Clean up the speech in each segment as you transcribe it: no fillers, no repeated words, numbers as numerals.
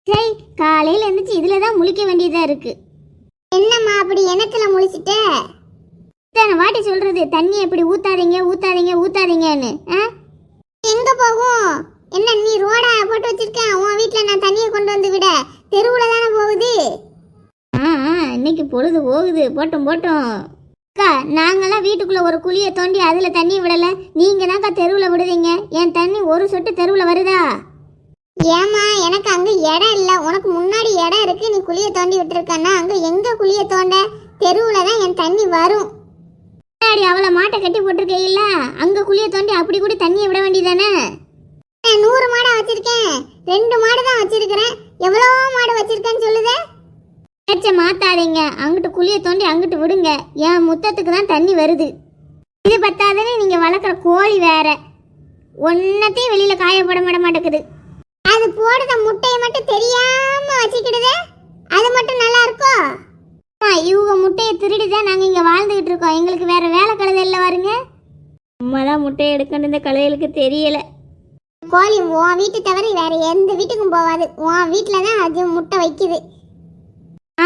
சரி, காலையில இருந்துச்சு இதுல தான் முழிக்க வேண்டியதா இருக்கு. என்னம்மா அப்படி எனக்குல முழிச்சிட்ட? இத்தனை வாட்டி சொல்றது தண்ணி எப்படி ஊத்தாதீங்க ஊத்தாதீங்க ஊத்தாதீங்கன்னு. எங்க போகும்? என்ன நீ ரோடா போட்டு வச்சிருக்க? உன் வீட்டுல நான் தண்ணியை கொண்டு வந்து விட தெருவுல தானே போகுது. இன்னைக்கு பொழுது போகுது, போட்டோம் போட்டோம். அக்கா, நாங்கெல்லாம் வீட்டுக்குள்ள ஒரு குழியை தோண்டி அதுல தண்ணி விடல, நீங்க தான்க்கா தெருவுல விடுதீங்க. என் தண்ணி ஒரு சொட்டு தெருவுல வருதா? ஏமா எனக்கு அங்க இடம் இல்ல, உனக்கு முன்னாடி இடம் இருக்கு, நீ குழியை தோண்டி விட்டுருக்கன்னா அங்க எங்க குழியை தோண்ட? தெருவுல தான் என் தண்ணி வரும். முன்னாடி அவளை மாட்டை கட்டி போட்டிருக்கீல்ல, அங்க குழியை தோண்டி அப்படி கூட தண்ணியை விட வேண்டியதானே? 100 மாடை வச்சிருக்கேன், 2 மாடு தான் வச்சிருக்கிறேன். எவ்வளோ மாடு வச்சிருக்கேன்னு சொல்லுதே. பேச்ச மாத்தாதீங்க, அங்கிட்டு குழியை தோண்டி அங்கிட்டு விடுங்க. என் முத்தத்துக்கு தான் தண்ணி வருது. இது பத்தாதனே நீங்க வளர்க்குற கோழி வேற, ஒன்னத்தையும் வெளியில காயப்பட மாட்டேங்குது. அது போடுற முட்டையை மட்டும் தெரியாம வச்சுக்கிடுதே, அது மட்டும் நல்லா இருக்கும். இவங்க முட்டையை திருடிதான் நாங்க இங்க வாழ்ந்துகிட்டு இருக்கோம். எங்களுக்கு வேற வேலை கழுதை இல்லை பாருங்க. அம்மாதான் முட்டையை எடுக்கணும், இந்த கழுதைகளுக்கு தெரியல. கோழி உன் வீட்டு தவிர வேற எந்த வீட்டுக்கும் போகாது, உன் வீட்டுல தான் அது முட்டை வைக்குது.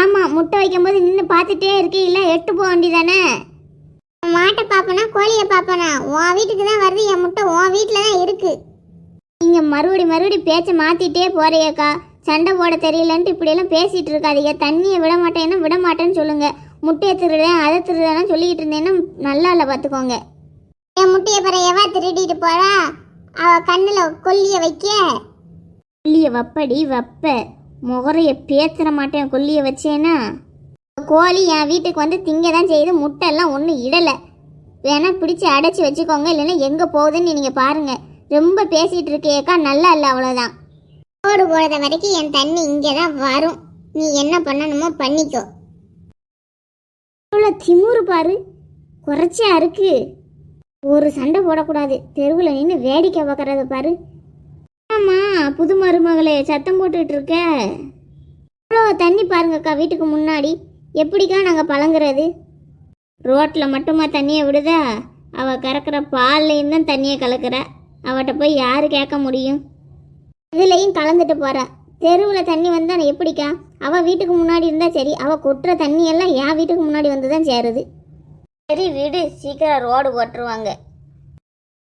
ஆமா, முட்டை வைக்கும் போது நின்று பார்த்துட்டே இருக்கே, இல்ல எட்டு போக வேண்டியதானே? மாட்டை பாப்பனா கோழியை பாப்பனா? உன் வீட்டுக்கு தான் வருது, என் முட்டை உன் வீட்டுல தான் இருக்கு. நீங்க மறுபடி பேச்ச மாத்திட்டே போறியக்கா. சண்டை போட தெரியலன்ட்டு இப்படியெல்லாம் பேசிட்டு இருக்காதீங்க. தண்ணியை விட மாட்டேன்னா விட மாட்டேன்னு சொல்லுங்க. முட்டையை திருடுறேன் அதை திருடுறேன்னு சொல்லிக்கிட்டு இருந்தேன்னா நல்லா இல்லை, பார்த்துக்கோங்க. என் முட்டையை பிற எவா திருடிட்டு போறா? அவ கண்ணுல கொல்லிய வைக்க. கொல்லிய வப்படி வப்ப, முகரைய பேத்திர மாட்டேன். கொல்லிய வச்சேன்னா கோழி என் வீட்டுக்கு வந்து திங்க தான் செய்யுது, முட்டை எல்லாம் ஒன்றும் இடலை. வேணா பிடிச்சி அடைச்சி வச்சுக்கோங்க, இல்லைன்னா எங்கே போகுதுன்னு நீங்கள் பாருங்க. ரொம்ப பேசிகிட்டு இருக்கேக்கா, நல்லா இல்லை, அவ்வளோதான். ரோடு போடுற வரைக்கும் என் தண்ணி இங்கே தான் வரும், நீ என்ன பண்ணணுமோ பண்ணிக்கோ. அவ்வளோ திமுரு பாரு, குறைச்சியா இருக்கு. ஒரு சண்டை போடக்கூடாது, தெருவில் நின்று வேடிக்கை பார்க்கறத பாரு. ஆமாம், புது மருமகளே சத்தம் போட்டுட்டு இருக்க. அவ்வளோ தண்ணி பாருங்கக்கா வீட்டுக்கு முன்னாடி. எப்படிக்கா நாங்கள் பழங்குறது? ரோட்டில் மட்டுமா தண்ணியை விடுதா? அவள் கறக்கிற பால்லையும் தான் தண்ணியை கலக்கிற. அவட்ட போய் யார் கேட்க முடியும்? இதுலேயும் கலந்துட்டு போகிறா. தெருவில் தண்ணி வந்தால் எப்படிக்கா? அவள் வீட்டுக்கு முன்னாடி இருந்தால் சரி, அவள் கொட்டுற தண்ணியெல்லாம் என் வீட்டுக்கு முன்னாடி வந்து தான் சேருது. சரி விடு, சீக்கிரம் ரோடு போட்டுருவாங்க.